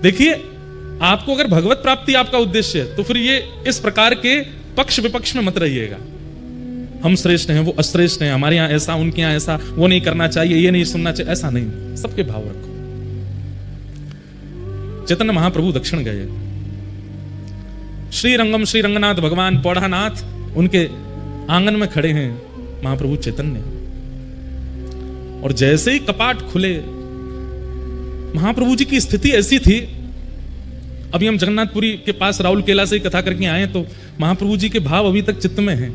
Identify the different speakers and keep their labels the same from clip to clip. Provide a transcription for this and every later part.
Speaker 1: देखिए, आपको अगर भगवत प्राप्ति आपका उद्देश्य है तो फिर ये इस प्रकार के पक्ष विपक्ष में मत रहिएगा। हम श्रेष्ठ हैं, वो अश्रेष्ठ हैं, हमारे यहां ऐसा, उनके यहां ऐसा, वो नहीं करना चाहिए, ये नहीं सुनना चाहिए, ऐसा नहीं। सबके भाव रखो। चैतन्य महाप्रभु दक्षिण गए, श्रीरंगम श्री रंगनाथ भगवान पौढ़ानाथ उनके आंगन में खड़े हैं महाप्रभु चैतन्य, और जैसे ही कपाट खुले, महाप्रभु जी की स्थिति ऐसी थी। अभी हम जगन्नाथपुरी के पास राउल केला से कथा करके आए, तो महाप्रभु जी के भाव अभी तक चित्त में हैं।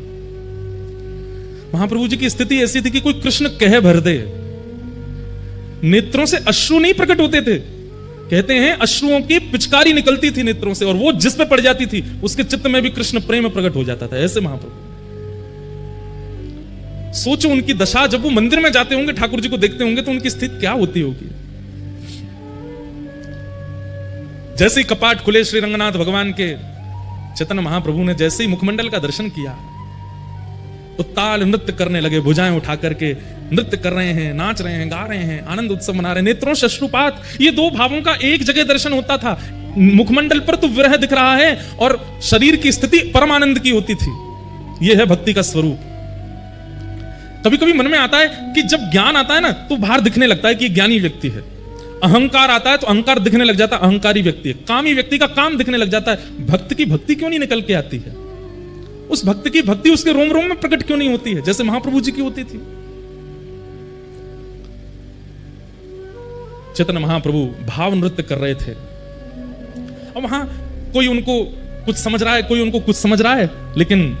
Speaker 1: महाप्रभु जी की स्थिति ऐसी थी कि कोई कृष्ण कह भर दे, नेत्रों से अश्रु नहीं प्रकट होते थे। कहते हैं अश्रुओं की पिचकारी निकलती थी नेत्रों से, और वो जिस पे पड़ जाती थी उसके चित्त में भी कृष्ण प्रेम प्रकट हो जाता था। ऐसे महाप्रभु, सोचो उनकी दशा, जब वो मंदिर में जाते होंगे, ठाकुर जी को देखते होंगे, तो उनकी स्थिति क्या होती होगी। जैसे ही कपाट खुले श्री रंगनाथ भगवान के, चैतन्य महाप्रभु ने जैसे ही मुखमंडल का दर्शन किया, उत्ताल नृत्य करने लगे, भुजाएं उठा करके नृत्य कर रहे हैं, नाच रहे हैं, गा रहे हैं, आनंद उत्सव मना रहे हैं। नेत्रों से अश्रुपात, ये दो भावों का एक जगह दर्शन होता था। मुखमंडल पर तो विरह दिख रहा है और शरीर की स्थिति परमानंद की होती थी। यह है भक्ति का स्वरूप। कभी कभी मन में आता है कि जब ज्ञान आता है ना, तो बाहर दिखने लगता है कि ये ज्ञानी व्यक्ति है। अहंकार आता है तो अहंकार दिखने लग जाता है, अहंकारी व्यक्ति है। कामी व्यक्ति का काम दिखने लग जाता है। भक्त की भक्ति क्यों नहीं निकल के आती है? उस भक्त की भक्ति उसके रोम रोम में प्रकट क्यों नहीं होती है, जैसे महाप्रभु जी की होती थी? चैतन्य महाप्रभु भाव नृत्य कर रहे थे। अब वहां कोई उनको कुछ समझ रहा है, कोई उनको कुछ समझ रहा है, लेकिन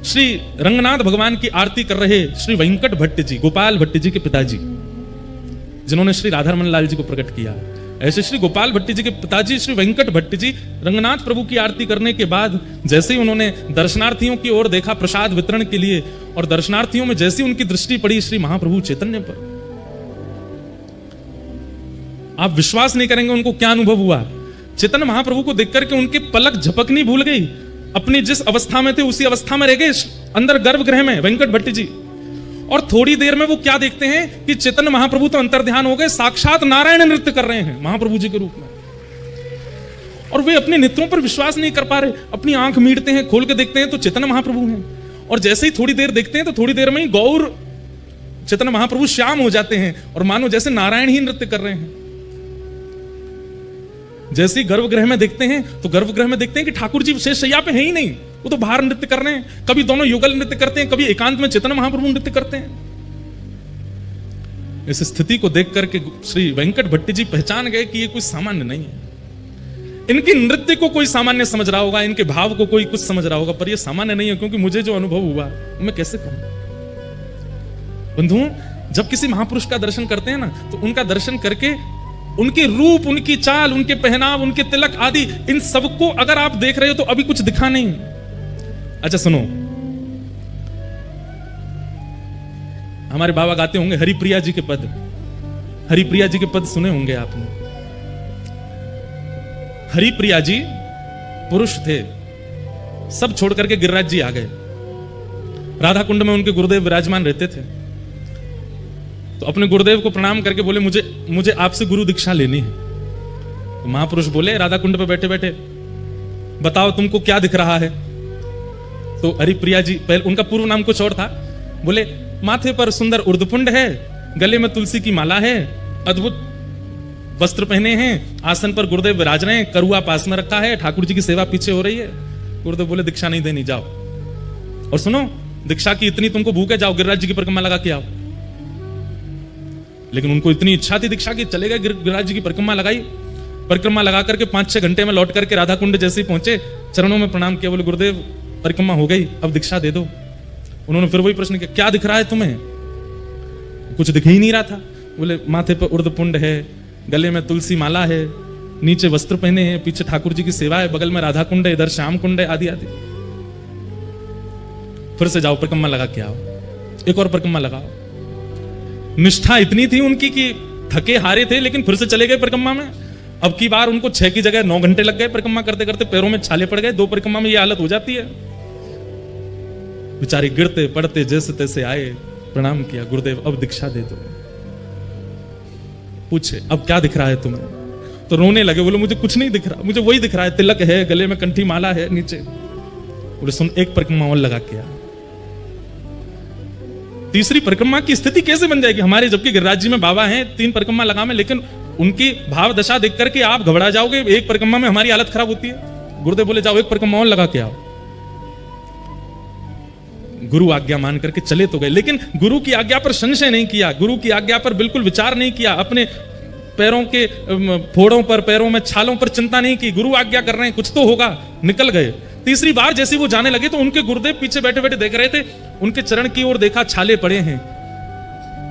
Speaker 1: श्री रंगनाथ भगवान की आरती कर रहे श्री वेंकट भट्ट जी, गोपाल भट्ट जी के पिताजी, जिन्होंने श्री राधारमण लाल जी को प्रकट किया, ऐसे श्री गोपाल भट्ट जी के पिताजी श्री वेंकट भट्ट जी रंगनाथ प्रभु की आरती करने के बाद जैसे ही उन्होंने दर्शनार्थियों की ओर देखा प्रसाद वितरण के लिए, और दर्शनार्थियों में जैसी उनकी दृष्टि पड़ी श्री महाप्रभु चैतन्य पर, आप विश्वास नहीं करेंगे उनको क्या अनुभव हुआ। चैतन्य महाप्रभु को देखकर के उनके पलक झपकनी भूल गई। अपनी जिस अवस्था में थे उसी अवस्था में रह गए अंदर गर्भगृह में वेंकट भट्ट जी। और थोड़ी देर में वो क्या देखते हैं कि चैतन्य महाप्रभु तो अंतर्ध्यान हो गए, साक्षात नारायण नृत्य कर रहे हैं महाप्रभु जी के रूप में। और वे अपने नेत्रों पर विश्वास नहीं कर पा रहे, अपनी आंख मीटते हैं, खोल के देखते हैं तो चैतन्य महाप्रभु हैं। और जैसे ही थोड़ी देर देखते हैं तो थोड़ी देर में ही गौर चैतन्य महाप्रभु श्याम हो जाते हैं और मानो जैसे नारायण ही नृत्य कर रहे हैं। जैसे ही गर्भगृह में देखते हैं तो गर्भगृह में देखते हैं कि ठाकुर जी विशेष शैया पे है ही नहीं, वो तो बाहर नृत्य कर रहे हैं। कभी दोनों युगल नृत्य करते हैं, कभी एकांत में चैतन्य महाप्रभु नृत्य करते हैं। इस स्थिति को देख करके श्री वेंकट भट्ट जी पहचान गए कि ये कोई सामान्य नहीं है। इनके नृत्य को कोई सामान्य समझ रहा होगा, इनके भाव को कोई कुछ समझ रहा होगा, पर ये सामान्य नहीं है, क्योंकि मुझे जो अनुभव हुआ वो मैं कैसे कहूं। बंधुओं, जब किसी महापुरुष का दर्शन करते हैं ना, तो उनका दर्शन करके उनके रूप, उनकी चाल, उनके पहनाव, उनके तिलक आदि, इन सबको अगर आप देख रहे हो तो अभी कुछ दिखा नहीं। अच्छा सुनो, हमारे बाबा गाते होंगे हरिप्रिया जी के पद, हरिप्रिया जी के पद सुने होंगे आपने। हरिप्रिया जी पुरुष थे, सब छोड़ करके गिरिराज जी आ गए। राधा कुंड में उनके गुरुदेव विराजमान रहते थे, तो अपने गुरुदेव को प्रणाम करके बोले मुझे आपसे गुरु दीक्षा लेनी है। तो महापुरुष बोले राधा कुंड पे बैठे बैठे, बताओ तुमको क्या दिख रहा है? तो हरिप्रिया जी, पहले उनका पूर्व नाम कुछ और था, बोले माथे पर सुंदर उर्दपुंड है, गले में तुलसी की माला है, अद्भुत वस्त्र पहने हैं, आसन पर गुरुदेव विराज रहे हैं, करुआ पास में रखा है, ठाकुर जी की सेवा पीछे हो रही है। गुरुदेव बोले दीक्षा नहीं देनी, जाओ। और सुनो, दीक्षा की इतनी तुमको भूख है, जाओ गिरिराज जी की परिक्रमा लगा के आओ। लेकिन उनको इतनी इच्छा थी दीक्षा की, चले गए गिरिराज जी की परिक्रमा लगाई। परिक्रमा लगा करके 5-6 घंटे में लौट करके राधा कुंड जैसे ही पहुंचे, चरणों में प्रणाम किया, बोले गुरुदेव परिक्रमा हो गई, अब दीक्षा दे दो। उन्होंने फिर वही प्रश्न किया, क्या दिख रहा है तुम्हें? कुछ दिख ही नहीं रहा था। बोले माथे पर उर्दपुंड है, गले में तुलसी माला है, नीचे वस्त्र पहने हैं, पीछे ठाकुर जी की सेवा है, बगल में राधा कुंड है, इधर श्याम कुंड है, आदि आदि। फिर से जाओ परिक्रमा लगा के आओ, एक और परिक्रमा लगाओ। निष्ठा इतनी थी उनकी कि थके हारे थे, लेकिन फिर से चले गए परिक्रमा में। अब की बार उनको 6 की जगह 9 घंटे लग गए परिक्रमा करते करते, पैरों में छाले पड़ गए। 2 परिक्रमा में ये हालत हो जाती है। बेचारे गिरते पड़ते जैसे तैसे आए, प्रणाम किया, गुरुदेव अब दीक्षा दे दो। पूछे अब क्या दिख रहा है तुम्हें? तो तो रोने लगे, बोले मुझे कुछ नहीं दिख रहा, मुझे वही दिख रहा है, तिलक है, गले में कंठी माला है नीचे। बोले सुन, एक परिक्रमा और लगा के आ। तीसरी परिक्रमा की स्थिति कैसे बन जाएगी हमारे, जबकि गिरिराज जी में बाबा हैं, 3 परिक्रमा लगा में, लेकिन उनकी भाव दशा देख करके आप घबरा जाओगे। एक परिक्रमा में हमारी हालत खराब होती है। गुरुदेव बोले जाओ एक परिक्रमा और लगा के आओ। गुरु आज्ञा मान करके चले तो गए, लेकिन गुरु की आज्ञा पर संशय नहीं किया, गुरु की आज्ञा पर बिल्कुल विचार नहीं किया, अपने पैरों के फोड़ों पर, पैरों में छालों पर चिंता नहीं की। गुरु आज्ञा कर रहे हैं, कुछ तो होगा, निकल गए। तीसरी बार जैसे वो जाने लगे तो उनके गुरुदेव पीछे बैठे बैठे देख रहे थे, उनके चरण की ओर देखा, छाले पड़े हैं,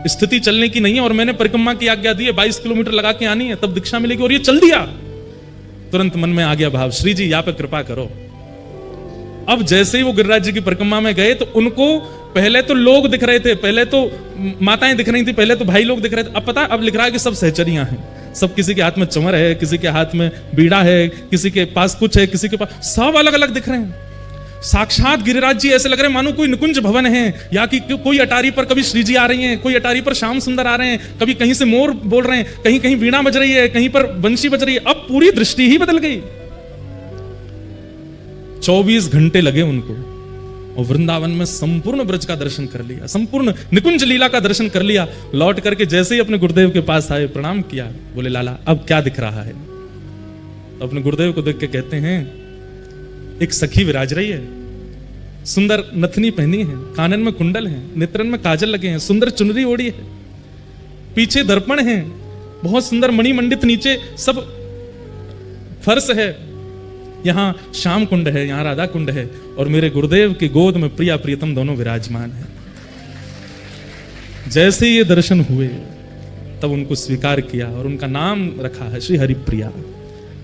Speaker 1: स्थिति चलने की नहीं है, और मैंने परिक्रमा की आज्ञा दी है, 22 किलोमीटर लगा के आनी है, तब दीक्षा मिलेगी, और ये चल दिया। तुरंत मन में आ गया भाव, श्री जी यहाँ पे कृपा करो। अब जैसे ही वो गिरिराज जी की परिक्रमा में गए तो उनको पहले तो लोग दिख रहे थे, पहले तो माताएं दिख रही थी, पहले तो भाई लोग दिख रहे थे। अब पता, अब लिख रहा है कि सब सहचरियां हैं, सब किसी के हाथ में चमर है, किसी के हाथ में बीड़ा है, किसी के पास कुछ है, किसी के पास, सब अलग अलग दिख रहे हैं। साक्षात गिरिराज जी ऐसे लग रहे हैं मानो कोई निकुंज भवन है, या कि कोई अटारी पर कभी श्री जी आ रही हैं, कोई अटारी पर श्याम सुंदर आ रहे हैं, कभी कहीं से मोर बोल रहे हैं, कहीं कहीं वीणा बज रही है, कहीं पर बंशी बज रही है। अब पूरी दृष्टि ही बदल गई। 24 घंटे लगे उनको, और वृंदावन में संपूर्ण ब्रज का दर्शन कर लिया, संपूर्ण निकुंज लीला का दर्शन कर लिया। लौट करके जैसे ही अपने गुरुदेव के पास आए, प्रणाम किया, बोले लाला अब क्या दिख रहा है? अपने गुरुदेव को देख के कहते हैं, एक सखी विराज रही है, सुंदर नथनी पहनी है, कानन में कुंडल है, नेत्रन में काजल लगे हैं, सुंदर चुनरी ओढ़ी है, पीछे दर्पण है, बहुत सुंदर मणिमंडित नीचे सब फर्श है, यहां श्याम कुंड है, यहां राधा कुंड है, और मेरे गुरुदेव की गोद में प्रिया प्रियतम दोनों विराजमान है। जैसे ये दर्शन हुए तब उनको स्वीकार किया और उनका नाम रखा है श्री हरिप्रिया।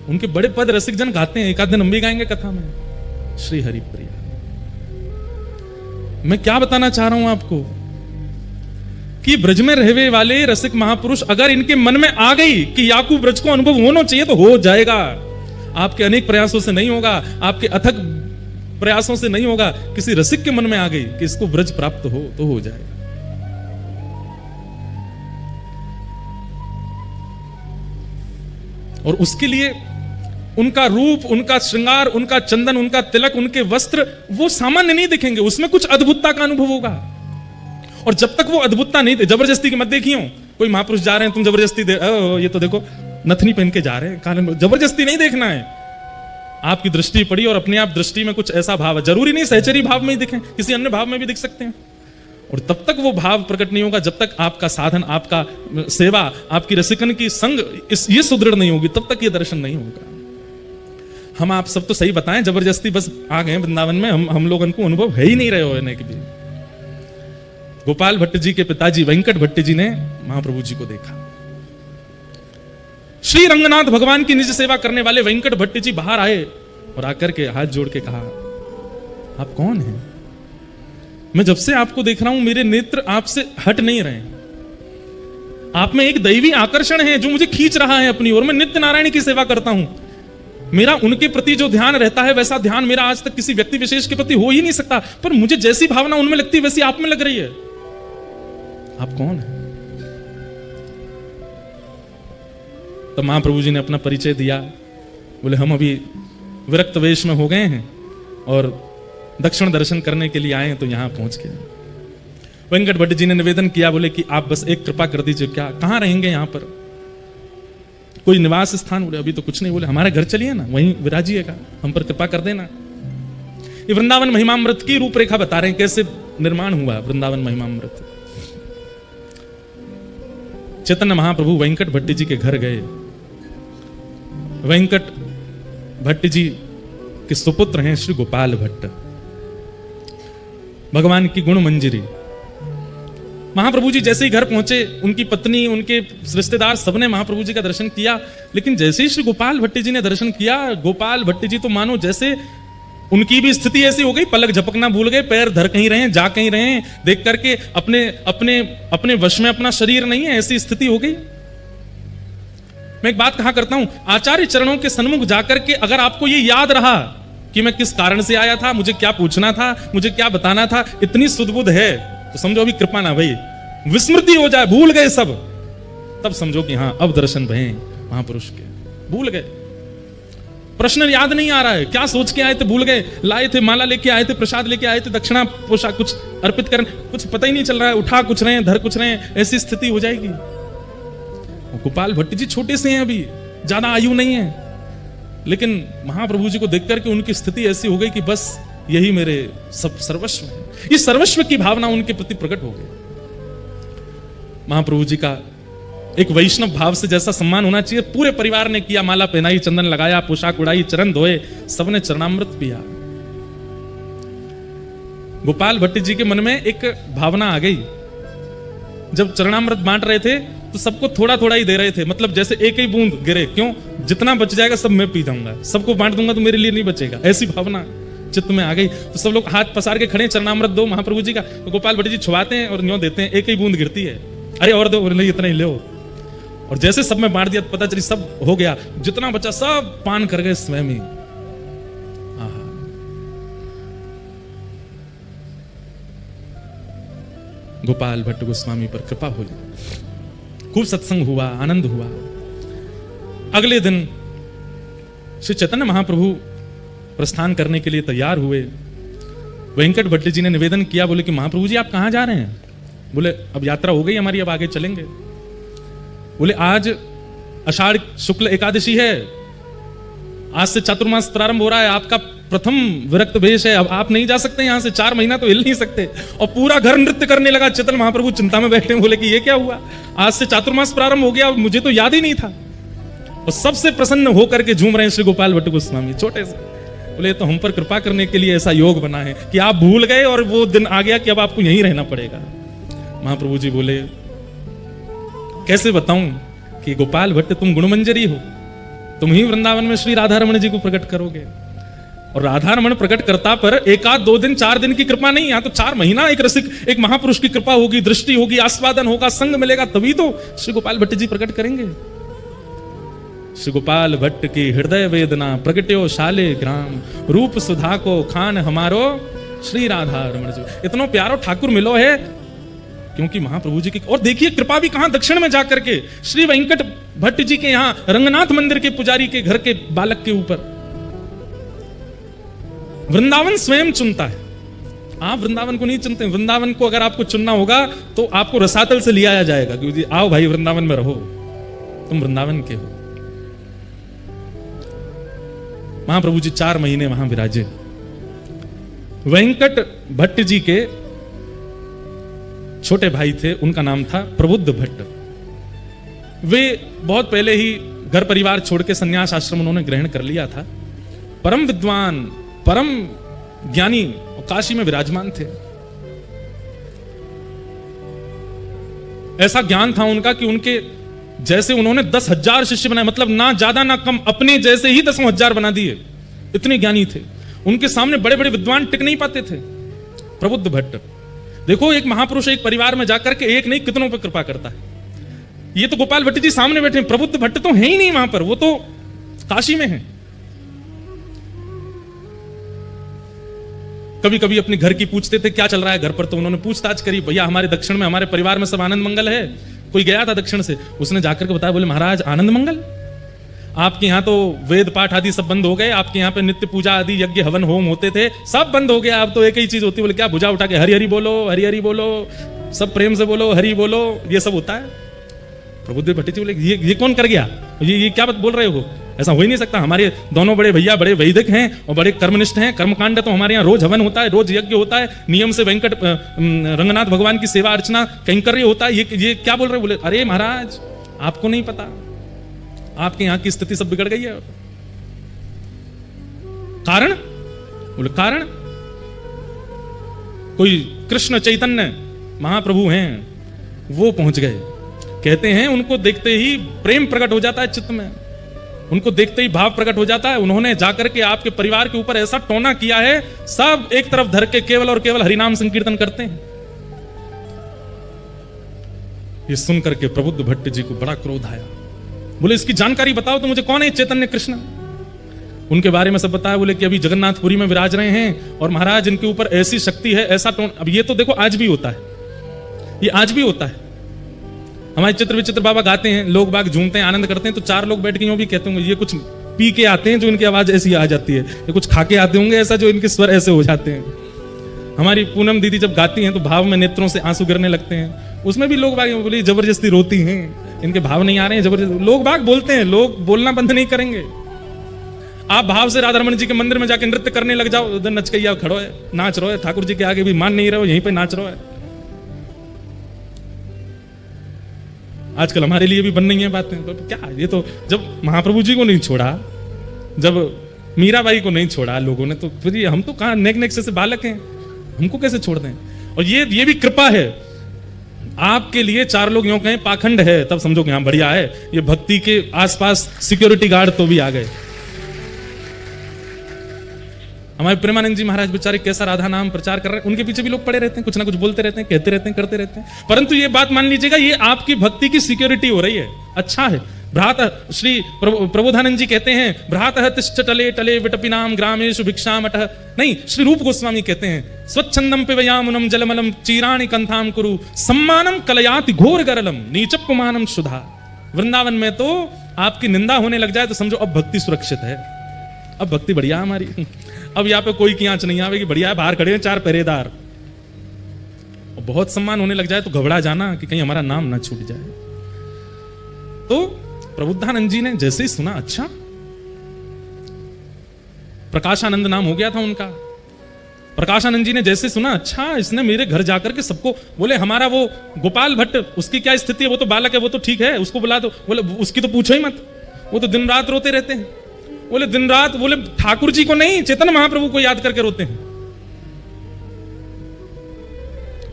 Speaker 1: उनके बड़े पद रसिक जन गाते हैं, एक आध दिन हम भी गाएंगे कथा में, श्री हरिप्रिया। मैं क्या बताना चाह रहा हूं आपको कि ब्रज में रहने वाले रसिक महापुरुष अगर इनके मन में आ गई कि याकू ब्रज को अनुभव होना चाहिए तो हो जाएगा। आपके अनेक प्रयासों से नहीं होगा, आपके अथक प्रयासों से नहीं होगा, किसी रसिक के मन में आ गई कि इसको ब्रज प्राप्त हो तो हो जाएगा। और उसके लिए उनका रूप, उनका श्रृंगार, उनका चंदन, उनका तिलक, उनके वस्त्र वो सामान्य नहीं दिखेंगे, उसमें कुछ अद्भुतता का अनुभव होगा। और जब तक वो अद्भुतता नहीं, जबरदस्ती की मत देखियो, कोई महापुरुष जा रहे हैं तुम जबरदस्ती ये तो देखो नथनी पहन के जा रहे हैं, कानन में, जबरदस्ती नहीं देखना है। आपकी दृष्टि पड़ी और अपने आप दृष्टि में कुछ ऐसा भाव है, जरूरी नहीं सहचरी भाव में ही दिखे, किसी अन्य भाव में भी दिख सकते हैं। और तब तक वो भाव प्रकट नहीं होगा जब तक आपका साधन, आपका सेवा, आपकी रसिकन की संग ये सुदृढ़ नहीं होगी, तब तक ये दर्शन नहीं होगा। हम आप सब तो सही बताएं, जबरदस्ती बस आ गए वृंदावन में, हम लोगों को अनुभव है ही नहीं रहे होने के भी। गोपाल भट्ट जी के पिताजी वेंकट भट्ट जी ने महाप्रभु जी को देखा। श्री रंगनाथ भगवान की निज सेवा करने वाले वेंकट भट्ट जी बाहर आए और आकर के हाथ जोड़ के कहा, आप कौन हैं? मैं जब से आपको देख रहा हूं मेरे नेत्र आपसे हट नहीं रहे, आप में एक दैवी आकर्षण है जो मुझे खींच रहा है अपनी ओर। मैं नित्य नारायण की सेवा करता हूं, मेरा उनके प्रति जो ध्यान रहता है वैसा ध्यान मेरा आज तक किसी व्यक्ति विशेष के प्रति हो ही नहीं सकता, पर मुझे जैसी भावना उनमें लगती है वैसी आप में लग रही है। आप कौन है? तो महाप्रभु जी ने अपना परिचय दिया, बोले हम अभी विरक्त वेश में हो गए हैं और दक्षिण दर्शन करने के लिए आए हैं, तो यहां पहुंच गए। वेंकट भट्ट जी ने निवेदन किया, बोले कि आप बस एक कृपा कर दीजिए, क्या कहां रहेंगे यहां पर, कोई निवास स्थान? बोले अभी तो कुछ नहीं। बोले हमारे घर चलिए ना, वहीं विराजिएगा, हम पर कृपा कर देना। ये वृंदावन महिमामृत की रूपरेखा बता रहे हैं, कैसे निर्माण हुआ वृंदावन महिमामृत। चैतन्य महाप्रभु वेंकट भट्ट जी के घर गए। वेंकट भट्ट जी के सुपुत्र हैं श्री गोपाल भट्ट, भगवान की गुण मंजरी। महाप्रभु जी जैसे ही घर पहुंचे, उनकी पत्नी, उनके रिश्तेदार सबने महाप्रभु जी का दर्शन किया, लेकिन जैसे ही श्री गोपाल भट्ट जी ने दर्शन किया, गोपाल भट्ट जी तो मानो जैसे उनकी भी स्थिति ऐसी हो गई, पलक झपकना भूल गए, पैर धर कहीं रहे, जा कहीं रहे, देख करके अपने अपने अपने वश में अपना शरीर नहीं है, ऐसी स्थिति हो गई। मैं एक बात कहा करता हूं, आचार्य चरणों के सन्मुख जाकर के अगर आपको ये याद रहा कि मैं किस कारण से आया था, मुझे क्या पूछना था, मुझे क्या बताना था, इतनी सुदबुद्ध है तो समझो अभी कृपा ना भाई, विस्मृति हो जाए, भूल गए सब, तब समझो कि हाँ अब दर्शन भये महापुरुष के। भूल गए, प्रश्न याद नहीं आ रहा है, क्या सोच के आए थे भूल गए, लाए थे माला लेके आए थे, प्रसाद लेके आए थे, दक्षिणा पोषा कुछ अर्पित करने, कुछ पता ही नहीं चल रहा है, उठा कुछ रहे हैं, धर कुछ रहे हैं, ऐसी स्थिति हो जाएगी। गोपाल भट्ट जी छोटे से हैं, अभी ज्यादा आयु नहीं है, लेकिन महाप्रभु जी को देख करके उनकी स्थिति ऐसी हो गई कि बस यही मेरे सब सर्वस्व है। इस सर्वस्व की भावना उनके प्रति प्रकट हो गई। महाप्रभु जी का एक वैष्णव भाव से जैसा सम्मान होना चाहिए, पूरे परिवार ने किया, माला पहनाई, चंदन लगाया, पोशाक उड़ाई, चरण धोए, सबने चरणामृत पिया। गोपाल भट्ट जी के मन में एक भावना आ गई, जब चरणामृत बांट रहे थे तो सबको थोड़ा थोड़ा ही दे रहे थे, मतलब जैसे एक ही बूंद गिरे, क्यों, जितना बच जाएगा सब मैं पी जाऊंगा, सबको बांट दूंगा तो मेरे लिए नहीं बचेगा, ऐसी भावना चित्त में आ गई। तो सब लोग हाथ पसार के खड़े, चरणामृत दो महाप्रभु जी का, तो गोपाल भट्ट जी छुआते हैं और न्यों देते हैं, एक ही बूंद गिरती है, अरे और दो, नहीं इतना ही लो, और जैसे सब में बांट दिया पता चली सब हो गया, जितना बचा सब पान कर गए स्वयं ही। गोपाल भट्ट गोस्वामी पर कृपा हुई, खूब सत्संग हुआ, आनंद हुआ। अगले दिन श्री चैतन्य महाप्रभु प्रस्थान करने के लिए तैयार हुए। वेंकट भट्ट जी ने निवेदन किया, बोले कि महाप्रभु जी आप कहां जा रहे हैं? बोले अब यात्रा हो गई हमारी, अब आगे चलेंगे। बोले आज आषाढ़ शुक्ल एकादशी है, आज से चातुर्मास प्रारंभ हो रहा है, आपका प्रथम विरक्त वेश है, अब आप नहीं जा सकते यहां से, 4 महीना तो हिल नहीं सकते। और पूरा घर नृत्य करने लगा। चैतन्य महाप्रभु चिंता में बैठे, बोले कि ये क्या हुआ, आज से चातुर्मास प्रारंभ हो गया, मुझे तो याद ही नहीं था। और सबसे प्रसन्न होकर के झूम रहे हैं श्री गोपाल भट्ट गोस्वामी, छोटे से। बोले तो हम पर कृपा करने के लिए ऐसा योग बना है कि आप भूल गए और वो दिन आ गया कि अब आपको यहीं रहना पड़ेगा। महाप्रभु जी बोले कैसे बताऊं कि गोपाल भट्ट तुम गुणमंजरी हो, तुम ही वृंदावन में श्री राधा रमण जी को प्रकट करोगे। और राधा रमण प्रकट करता पर 1 आध 2 दिन 4 दिन की कृपा नहीं, यहां तो 4 महीना एक रसिक, एक महापुरुष की कृपा होगी, दृष्टि होगी, आस्वादन होगा, संग मिलेगा, तभी तो श्री गोपाल भट्ट जी प्रकट करेंगे। श्री गोपाल भट्ट की हृदय वेदना प्रगट्यो शाले ग्राम, रूप सुधा को खान हमारो श्री राधा रमण जी। इतना प्यारो ठाकुर मिलो है, क्योंकि महाप्रभु जी की। और देखिए कृपा भी कहां, दक्षिण में जाकर के श्री वेंकट भट्ट जी के यहां रंगनाथ मंदिर के पुजारी के घर के बालक के ऊपर। वृंदावन स्वयं चुनता है, आप वृंदावन को नहीं चुनते। वृंदावन को अगर आपको चुनना होगा तो आपको रसातल से लिया जाएगा, क्योंकि आओ भाई वृंदावन में रहो, तुम वृंदावन के हो। महाप्रभु जी 4 महीने वहां विराजे। वेंकट भट्ट जी के छोटे भाई थे, उनका नाम था प्रबुद्ध भट्ट। वे बहुत पहले ही घर परिवार छोड़ के संन्यास आश्रम उन्होंने ग्रहण कर लिया था। परम विद्वान, परम ज्ञानी, काशी में विराजमान थे। ऐसा ज्ञान था उनका कि उनके जैसे उन्होंने 10,000 शिष्य बनाए, मतलब ना ज्यादा ना कम, अपने जैसे ही 10,000 बना दिए, इतने ज्ञानी थे। उनके सामने बड़े बड़े विद्वान टिक नहीं पाते थे। प्रबुद्ध भट्ट, देखो एक महापुरुष एक परिवार में जाकर के एक नहीं कितनों पर कृपा करता है। ये तो गोपाल भट्ट जी सामने बैठे, प्रबुद्ध भट्ट तो है ही नहीं वहां पर, वो तो काशी में है। कभी कभी अपने घर की पूछते थे क्या चल रहा है घर पर, तो उन्होंने पूछताछ करी, भैया हमारे दक्षिण में, हमारे परिवार में सब आनंद मंगल है। कोई गया था दक्षिण से, उसने जाकर के बताया, बोले महाराज आनंद मंगल, आपके यहाँ तो वेद पाठ आदि सब बंद हो गए, आपके यहाँ पे नित्य पूजा आदि यज्ञ हवन होम होते थे, सब बंद हो गया, अब तो एक ही चीज होती है। बोले क्या? भुजा उठा के हरि हरि बोलो, हरि हरि बोलो, सब प्रेम से बोलो, हरि बोलो, ये सब होता है। प्रबुद्ध भट्ट जी बोले ये कौन कर गया, ये क्या बोल रहे हो, ऐसा हो ही नहीं सकता। हमारे दोनों बड़े भैया बड़े वैदिक हैं और बड़े कर्मनिष्ठ हैं, कर्मकांड तो हमारे यहाँ रोज हवन होता है, रोज यज्ञ होता है, नियम से वेंकट रंगनाथ भगवान की सेवा अर्चना कैंकर्य होता है, ये क्या बोल रहे हो? बोले अरे महाराज आपको नहीं पता, आपके यहाँ की स्थिति सब बिगड़ गई है। कारण? बोले कारण कोई कृष्ण चैतन्य महाप्रभु हैं, वो पहुंच गए। कहते हैं उनको देखते ही प्रेम प्रकट हो जाता है चित्त में, उनको देखते ही भाव प्रकट हो जाता है। उन्होंने जाकर के आपके परिवार के ऊपर ऐसा टोना किया है, सब एक तरफ धर के केवल और केवल हरिनाम संकीर्तन करते हैं। ये सुनकर के प्रबुद्ध भट्ट जी को बड़ा क्रोध आया। बोले इसकी जानकारी बताओ तो मुझे, कौन है चैतन्य कृष्ण? उनके बारे में सब बताया। बोले कि अभी जगन्नाथपुरी में विराज रहे हैं और महाराज इनके ऊपर ऐसी शक्ति है, ऐसा टोन। अब ये तो देखो आज भी होता है, ये आज भी होता है। हमारे चित्र विचित्र बाबा गाते हैं, लोग बाग झूमते हैं, आनंद करते हैं, तो चार लोग बैठ के यूं भी कहते होंगे ये कुछ पी के आते हैं जो इनकी आवाज ऐसी आ जाती है, ये कुछ खा के आते होंगे ऐसा जो इनके स्वर ऐसे हो जाते हैं। हमारी पूनम दीदी जब गाती हैं तो भाव में नेत्रों से आंसू गिरने लगते हैं, उसमें भी लोग बाग बोले जबरदस्ती रोती हैं, इनके भाव नहीं आ रहे हैं, जबरदस्ती लोग बाग बोलते हैं, लोग बोलना बंद नहीं करेंगे। आप भाव से राधा रमन जी के मंदिर में जाके नृत्य करने लग जाओ, उधर नचकैया खड़ो है, नाच रहो है, ठाकुर जी के आगे भी मान नहीं रहे हो, यहीं पे नाच रहो है। आजकल हमारे लिए भी बन नहीं है बातें, तो क्या ये तो जब महाप्रभु जी को नहीं छोड़ा, जब मीराबाई को नहीं छोड़ा लोगों ने, तो फिर हम तो कहां नेक नेक से बालक हैं, हमको कैसे छोड़ दें। और ये भी कृपा है आपके लिए, चार लोग यूं कहें पाखंड है तब समझो कि हाँ बढ़िया है, ये भक्ति के आसपास सिक्योरिटी गार्ड तो भी आ गए। हमारे प्रेमानंद जी महाराज बेचारे कैसा राधा नाम प्रचार कर रहे हैं, उनके पीछे भी लोग पड़े रहते हैं, कुछ ना कुछ बोलते रहते हैं, कहते रहते हैं, करते रहते हैं, परंतु ये बात मान लीजिएगा ये आपकी भक्ति की सिक्योरिटी हो रही है, अच्छा है। भ्रात श्री प्रबोधानंद जी कहते हैं भ्रातः तिष्ठ टले टले विटपिनाम ग्रामेषु भिक्षामटः, नहीं श्री रूप गोस्वामी कहते हैं स्वच्छंदम पिबयामुनम जलमलम चीराणि कंथाम कुरु सम्मानम कलयाति घोर गरलम नीचपमानम सुधा। वृंदावन में तो आपकी निंदा होने लग जाए तो समझो अब भक्ति सुरक्षित है, अब भक्ति बढ़िया हमारी, अब यहाँ पे कोई की आंच नहीं आवेगी, बढ़िया है, बाहर खड़े हैं चार पहरेदार। बहुत सम्मान होने लग जाए तो घबरा जाना कि कहीं हमारा नाम ना छूट जाए। तो प्रबुद्धानंद जी ने जैसे ही सुना, अच्छा प्रकाशानंद नाम हो गया था उनका, प्रकाशानंद जी ने जैसे सुना अच्छा इसने मेरे घर जाकर के सबको, बोले हमारा वो गोपाल भट्ट उसकी क्या स्थिति है, वो तो बालक है, वो तो ठीक है, उसको बुला दो। बोले उसकी तो पूछो ही मत, वो तो दिन रात रोते रहते हैं। बोले दिन रात, बोले ठाकुर जी को नहीं चेतन महाप्रभु को याद करके रोते हैं।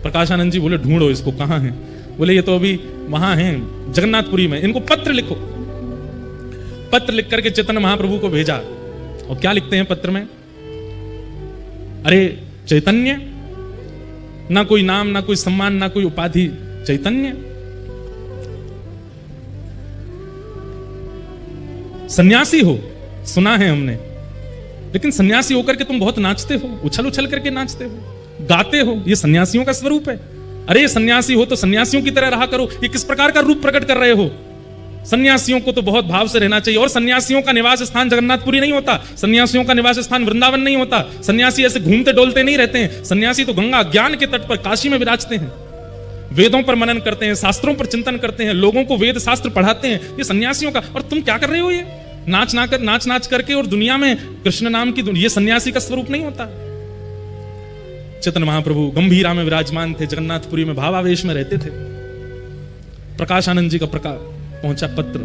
Speaker 1: प्रकाशानंद जी बोले ढूंढो इसको, कहां है? बोले ये तो अभी वहां हैं जगन्नाथपुरी में, इनको पत्र लिखो। पत्र लिख करके चेतन महाप्रभु को भेजा। और क्या लिखते हैं पत्र में? अरे चैतन्य, ना कोई नाम, ना कोई सम्मान, ना कोई उपाधि, चैतन्य सन्यासी हो सुना है हमने, लेकिन सन्यासी होकर के तुम बहुत नाचते हो, उछल उछल करके नाचते हो, गाते हो, ये सन्यासियों का स्वरूप है। अरे सन्यासी हो तो सन्यासियों की तरह रहा करो। ये किस प्रकार का रूप प्रकट कर रहे हो? सन्यासियों को तो बहुत भाव से रहना चाहिए। और सन्यासियों का निवास स्थान जगन्नाथपुरी नहीं होता, सन्यासियों का निवास स्थान वृंदावन नहीं होता। सन्यासी ऐसे घूमते डोलते नहीं रहते हैं। सन्यासी तो गंगा ज्ञान के तट पर काशी में विराजते हैं, वेदों पर मनन करते हैं, शास्त्रों पर चिंतन करते हैं, लोगों को वेद शास्त्र पढ़ाते हैं। ये सन्यासियों का। और तुम क्या कर रहे हो? ये नाच नाच करके और दुनिया में कृष्ण नाम की, ये सन्यासी का स्वरूप नहीं होता। चेतन महाप्रभु गंभीरा में विराजमान थे, जगन्नाथपुरी में भावावेश में रहते थे। प्रकाशानंद जी का पहुंचा पत्र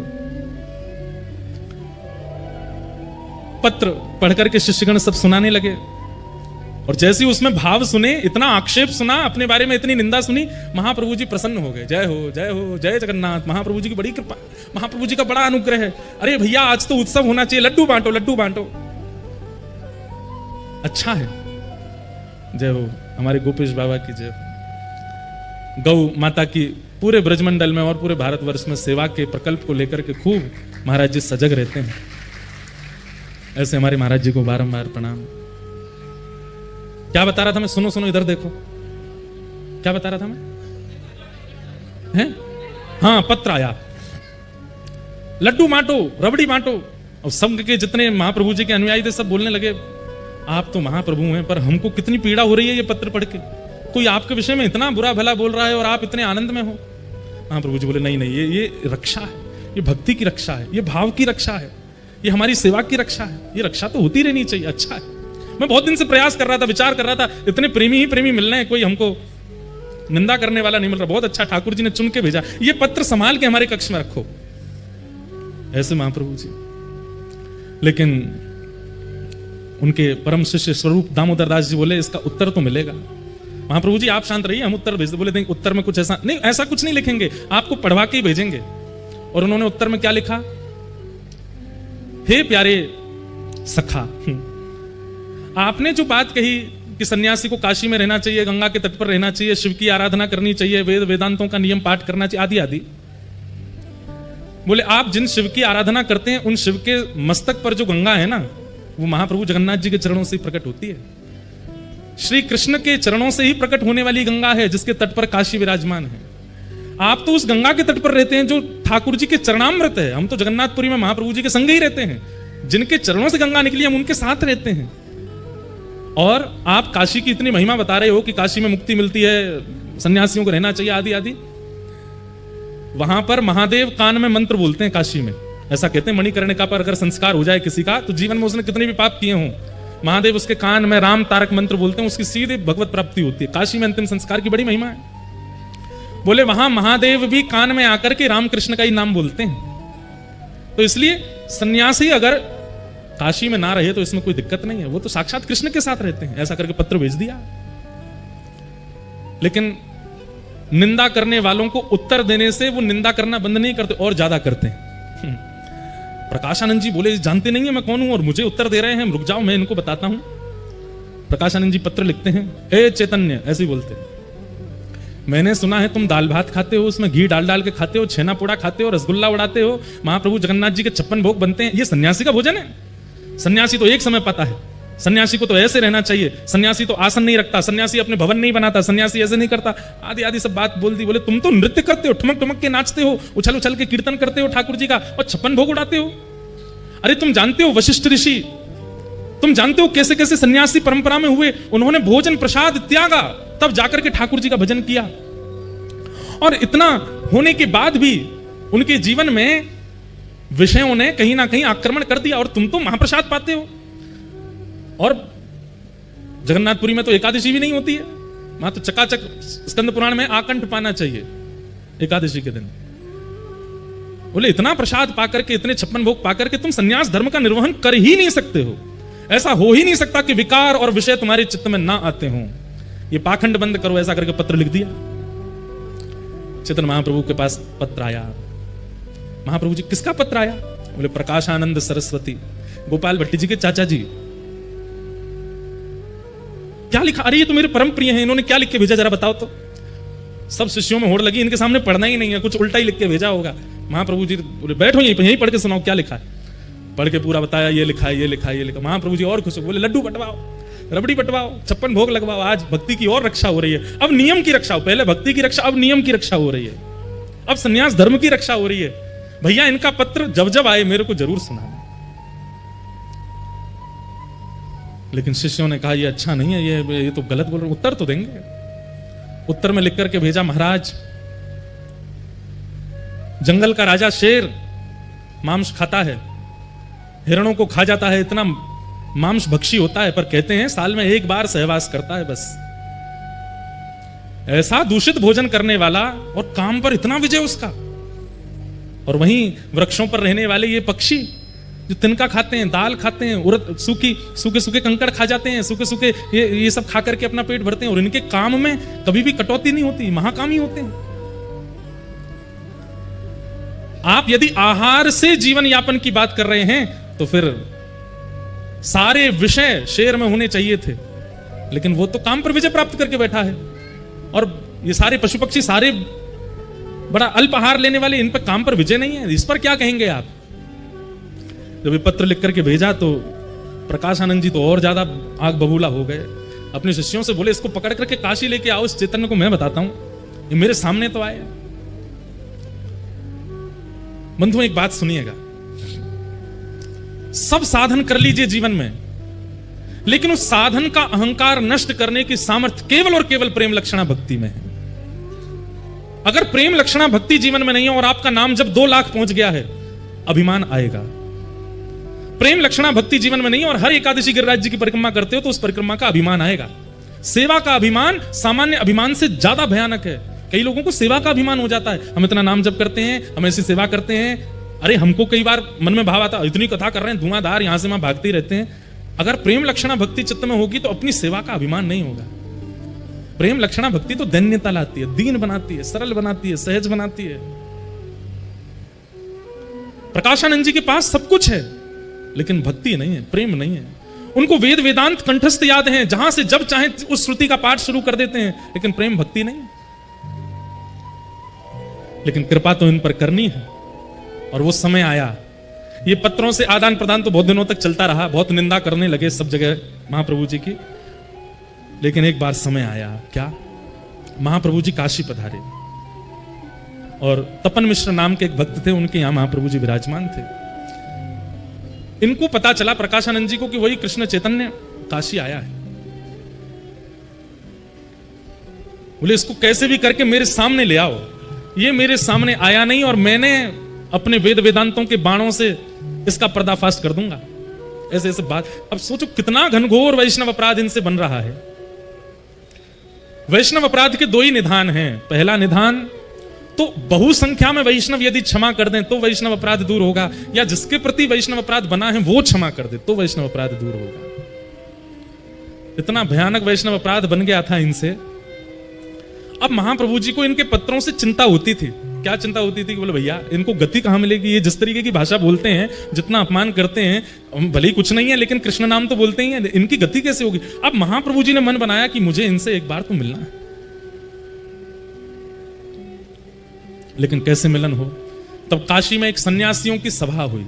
Speaker 1: पढ़ करके शिष्यगण सब सुनाने लगे। और जैसे ही उसमें भाव सुने, इतना आक्षेप सुना, अपने बारे में इतनी निंदा सुनी, महाप्रभु जी प्रसन्न हो गए। जय हो जय हो जय जगन्नाथ। महाप्रभु जी की बड़ी कृपा, महाप्रभु जी का बड़ा अनुग्रह है। अरे भैया आज तो उत्सव होना चाहिए, लड्डू बांटो लड्डू बांटो। अच्छा है, जय हो हमारे गोपेश बाबा की जय हो। गौ माता की पूरे ब्रजमंडल में और पूरे भारतवर्ष में सेवा के प्रकल्प को लेकर के खूब महाराज जी सजग रहते हैं। ऐसे हमारे महाराज जी को बारंबार प्रणाम। क्या बता रहा था मैं? सुनो सुनो, इधर देखो, क्या बता रहा था मैं? हैं? हाँ, पत्र आया, लड्डू बांटो, रबड़ी बांटो। और संघ के जितने महाप्रभु जी के अनुयायी थे सब बोलने लगे, आप तो महाप्रभु हैं, पर हमको कितनी पीड़ा हो रही है ये पत्र पढ़ के। कोई आपके विषय में इतना बुरा भला बोल रहा है और आप इतने आनंद में हो। महाप्रभु जी बोले नहीं नहीं, ये रक्षा है, ये भक्ति की रक्षा है, ये भाव की रक्षा है, ये हमारी सेवा की रक्षा है, ये रक्षा तो होती रहनी चाहिए। अच्छा है। मैं बहुत दिन से प्रयास कर रहा था, विचार कर रहा था, इतने प्रेमी ही प्रेमी मिल रहे हैं, कोई हमको निंदा करने वाला नहीं मिल रहा। बहुत अच्छा, ठाकुर जी ने चुन के भेजा, ये पत्र संभाल के हमारे कक्ष में रखो। ऐसे महाप्रभु जी। लेकिन उनके परम शिष्य स्वरूप दामोदर दास जी बोले इसका उत्तर तो मिलेगा। महाप्रभु जी आप शांत रहिए, हम उत्तर भेज दे। बोले नहीं, उत्तर में कुछ ऐसा नहीं, ऐसा कुछ नहीं लिखेंगे, आपको पढ़वा के ही भेजेंगे। और उन्होंने उत्तर में क्या लिखा? हे प्यारे सखा, आपने जो बात कही कि सन्यासी को काशी में रहना चाहिए, गंगा के तट पर रहना चाहिए, शिव की आराधना करनी चाहिए, वेद वेदांतों का नियम पाठ करना चाहिए, आदि आदि। बोले आप जिन शिव की आराधना करते हैं उन शिव के मस्तक पर जो गंगा है ना, वो महाप्रभु जगन्नाथ जी के चरणों से ही प्रकट होती है। श्री कृष्ण के चरणों से ही प्रकट होने वाली गंगा है जिसके तट पर काशी विराजमान है। आप तो उस गंगा के तट पर रहते हैं जो ठाकुर जी के चरणामृत है। हम तो जगन्नाथपुरी में महाप्रभु जी के संग ही रहते हैं, जिनके चरणों से गंगा निकली हम उनके साथ रहते हैं। और आप काशी की इतनी महिमा बता रहे हो कि काशी में मुक्ति मिलती है, सन्यासियों को रहना चाहिए आदि आदि। वहां पर महादेव कान में मंत्र बोलते हैं काशी में, ऐसा कहते हैं मणिकर्णिका पर अगर संस्कार हो जाए किसी का तो जीवन में उसने कितने भी पाप किए हों, महादेव उसके कान में राम तारक मंत्र बोलते हैं, उसकी सीधे भगवत प्राप्ति होती है। काशी में अंतिम संस्कार की बड़ी महिमा है। बोले वहां महादेव भी कान में आकर के रामकृष्ण का ही नाम बोलते हैं। तो इसलिए सन्यासी अगर काशी में ना रहे तो इसमें कोई दिक्कत नहीं है, वो तो साक्षात कृष्ण के साथ रहते हैं। ऐसा करके पत्र भेज दिया। लेकिन निंदा करने वालों को उत्तर देने से वो निंदा करना बंद नहीं करते, और ज्यादा करते हैं। प्रकाशानंद जी बोले जानते नहीं है मैं कौन हूं और मुझे उत्तर दे रहे हैं, रुक जाओ मैं इनको बताता हूं। प्रकाशानंद जी पत्र लिखते हैं, ए चैतन्य, ऐसे ही बोलते हैं, मैंने सुना है तुम दाल भात खाते हो, उसमें घी डाल डाल के खाते हो, छेना पोड़ा खाते हो, रसगुल्ला उड़ाते हो, महाप्रभु जगन्नाथ जी के 56 भोग बनते हैं, ये सन्यासी का भोजन है? सन्यासी तो एक समय पाता है, सन्यासी को तो ऐसे रहना चाहिए, सन्यासी तो आसन नहीं रखता, सन्यासी अपने भवन नहीं बनाता, सन्यासी ऐसे नहीं करता, आदि आदि सब बात बोल दी। बोले तुम तो नृत्य करते हो, ठुमक ठुमक के नाचते हो, उछल उछल के कीर्तन करते हो ठाकुर जी का, और 56 भोग उड़ाते हो। अरे तुम जानते हो वशिष्ठ ऋषि, तुम जानते हो कैसे कैसे सन्यासी परंपरा में हुए, उन्होंने भोजन प्रसाद त्यागा, तब जाकर के ठाकुर जी का भजन किया। और इतना होने के बाद भी उनके जीवन में विषयों ने कहीं ना कहीं आक्रमण कर दिया, और तुम तो महाप्रसाद पाते हो। और जगन्नाथपुरी में तो एकादशी भी नहीं होती है, वहां तो चकाचक स्कंद पुराण में आकंठ पाना चाहिए एकादशी के दिन। बोले इतना प्रसाद पाकर के, इतने 56 भोग पाकर के तुम सन्यास धर्म का निर्वहन कर ही नहीं सकते हो। ऐसा हो ही नहीं सकता कि विकार और विषय तुम्हारे चित्त में ना आते हों। ये पाखंड बंद करो, ऐसा करके पत्र लिख दिया। चैतन्य महाप्रभु के पास पत्र आया। महाप्रभु जी किसका पत्र आया? बोले प्रकाशानंद सरस्वती, गोपाल भट्टी जी के चाचा जी। क्या लिखा? अरे ये तो मेरे परम प्रिय हैं, इन्होंने क्या लिख के भेजा जरा बताओ तो। सब शिष्यों में होड़ लगी, इनके सामने पढ़ना ही नहीं है, कुछ उल्टा ही लिख के भेजा होगा। महाप्रभु जी बोले बैठो यहीं पढ़ के सुनाओ क्या लिखा है। पढ़ के पूरा बताया, ये लिखा है, ये लिखा है, ये लिखा। महाप्रभु जी और खुश हो, बोले लड्डू बंटवाओ, रबड़ी बंटवाओ, 56 भोग लगवाओ, आज भक्ति की और रक्षा हो रही है। अब नियम की रक्षा हो, पहले भक्ति की रक्षा, अब नियम की रक्षा हो रही है, अब सन्यास धर्म की रक्षा हो रही है। भैया इनका पत्र जब जब आए मेरे को जरूर सुनाना। लेकिन शिष्यों ने कहा ये अच्छा नहीं है, ये तो गलत बोल रहे, उत्तर तो देंगे। उत्तर में लिख करके भेजा, महाराज जंगल का राजा शेर मांस खाता है, हिरणों को खा जाता है, इतना मांस भक्षी होता है, पर कहते हैं साल में एक बार सहवास करता है बस। ऐसा दूषित भोजन करने वाला और काम पर इतना विजय उसका। और वहीं वृक्षों पर रहने वाले ये पक्षी जो तिनका खाते हैं, दाल खाते हैं, उड़द सूखे सूखे कंकड़ खा जाते हैं, सूखे सूखे ये सब खा करके अपना पेट भरते हैं, और इनके काम में कभी भी कटौती नहीं होती, महाकामी होते हैं। आप यदि आहार से जीवन यापन की बात कर रहे हैं तो फिर सारे विषय शेर में होने चाहिए थे, लेकिन वो तो काम पर विजय प्राप्त करके बैठा है। और ये सारे पशु पक्षी सारे बड़ा अल्प आहार लेने वाले, इन पर काम पर विजय नहीं है, इस पर क्या कहेंगे आप? जब ये पत्र लिख करके भेजा तो प्रकाशानंद जी तो और ज्यादा आग बबूला हो गए। अपने शिष्यों से बोले इसको पकड़ करके काशी लेके आओ, इस चैतन्य को मैं बताता हूं, ये मेरे सामने तो आए। बंधुओं एक बात सुनिएगा, सब साधन कर लीजिए जीवन में, लेकिन उस साधन का अहंकार नष्ट करने की सामर्थ्य केवल और केवल प्रेम लक्षणा भक्ति में है। अगर प्रेम लक्षणा भक्ति जीवन में नहीं है और आपका नाम जब 2 लाख पहुंच गया है, अभिमान आएगा। प्रेम लक्षणा भक्ति जीवन में नहीं है और हर एकादशी गिरिराज जी की परिक्रमा करते हो तो उस परिक्रमा का अभिमान आएगा। सेवा का अभिमान सामान्य अभिमान से ज्यादा भयानक है। कई लोगों को सेवा का अभिमान हो जाता है, हम इतना नाम जप करते हैं, हम ऐसी सेवा करते हैं। अरे हमको कई बार मन में भाव आता, इतनी कथा कर रहे हैं, धुआंधार यहां से वहां भागते ही रहते हैं। अगर प्रेम लक्षणा भक्ति चित्त में होगी तो अपनी सेवा का अभिमान नहीं होगा। प्रेम लक्षणा भक्ति तो दैन्यता लाती है, दीन बनाती है, सरल बनाती है, सहज बनाती है। प्रकाशानंद जी के पास सब कुछ है, लेकिन भक्ति नहीं है, प्रेम नहीं है। उनको वेद वेदांत कंठस्थ याद हैं, जहां से जब चाहे उस श्रुति का पाठ शुरू कर देते हैं, लेकिन प्रेम भक्ति नहीं। लेकिन कृपा तो इन पर करनी है, और वो समय आया। ये पत्रों से आदान प्रदान तो बहुत दिनों तक चलता रहा, बहुत निंदा करने लगे सब जगह महाप्रभु जी की। लेकिन एक बार समय आया, क्या? महाप्रभु जी काशी पधारे। और तपन मिश्र नाम के एक भक्त थे, उनके यहां महाप्रभु जी विराजमान थे। इनको पता चला प्रकाशानंद जी को कि वही कृष्ण चैतन्य काशी आया है। बोले इसको कैसे भी करके मेरे सामने ले आओ। ये मेरे सामने आया नहीं और मैंने अपने वेद वेदांतों के बाणों से इसका पर्दाफाश कर दूंगा। ऐसे ऐसे बात। अब सोचो कितना घनघोर वैष्णव अपराध इनसे बन रहा है। वैष्णव अपराध के दो ही निधान हैं। पहला निधान तो बहुसंख्या में वैष्णव यदि क्षमा कर दें तो वैष्णव अपराध दूर होगा, या जिसके प्रति वैष्णव अपराध बना है वो क्षमा कर दे तो वैष्णव अपराध दूर होगा। इतना भयानक वैष्णव अपराध बन गया था इनसे। अब महाप्रभु जी को इनके पत्रों से चिंता होती थी। क्या चिंता होती थी कि बोले भैया इनको गति कहां मिलेगी, ये जिस तरीके की भाषा बोलते हैं, जितना अपमान करते हैं, भले ही कुछ नहीं है लेकिन कृष्ण नाम तो बोलते ही हैं, इनकी गति कैसे होगी। अब महाप्रभु जी ने मन बनाया कि मुझे इनसे एक बार तो मिलना है। लेकिन कैसे मिलन हो। तब काशी में एक सन्यासियों की सभा हुई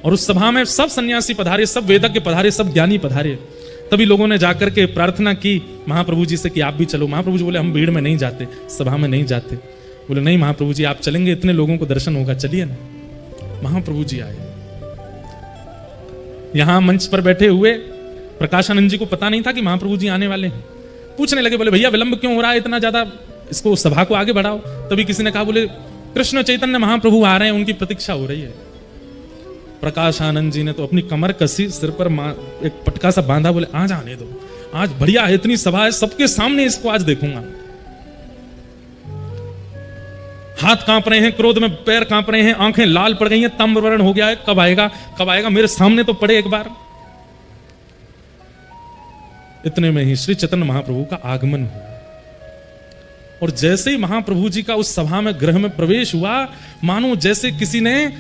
Speaker 1: और उस सभा में सब सन्यासी पधारे, सब वेदज्ञ पधारे, सब ज्ञानी पधारे। तभी लोगों ने जाकर के प्रार्थना की महाप्रभु जी से कि आप भी चलो। महाप्रभु जी बोले हम भीड़ में नहीं जाते, सभा में नहीं जाते। बोले नहीं महाप्रभु जी आप चलेंगे, इतने लोगों को दर्शन होगा, चलिए ना। महाप्रभु जी आए। यहां मंच पर बैठे हुए प्रकाशानंद जी को पता नहीं था कि महाप्रभु जी आने वाले हैं। पूछने लगे, बोले भैया विलंब क्यों हो रहा है इतना ज्यादा, इसको सभा को आगे बढ़ाओ। तभी किसी ने कहा, बोले कृष्ण चैतन्य महाप्रभु आ रहे हैं, उनकी प्रतीक्षा हो रही है। प्रकाशानंद जी ने तो अपनी कमर कसी, सिर पर एक पटका सा बांधा, बोले आज आने दो, आज बढ़िया है, इतनी सभा है, सबके सामने इसको आज देखूंगा। हाथ कांप रहे हैं, क्रोध में पैर कांप रहे हैं, आंखें लाल पड़ गई हैं, ताम्रवर्ण हो गया है, कब आएगा कब आएगा, मेरे सामने तो पड़े एक बार। इतने में ही श्री चैतन्य महाप्रभु का आगमन हुआ और जैसे ही महाप्रभु जी का उस सभा में गृह में प्रवेश हुआ, मानो जैसे किसी ने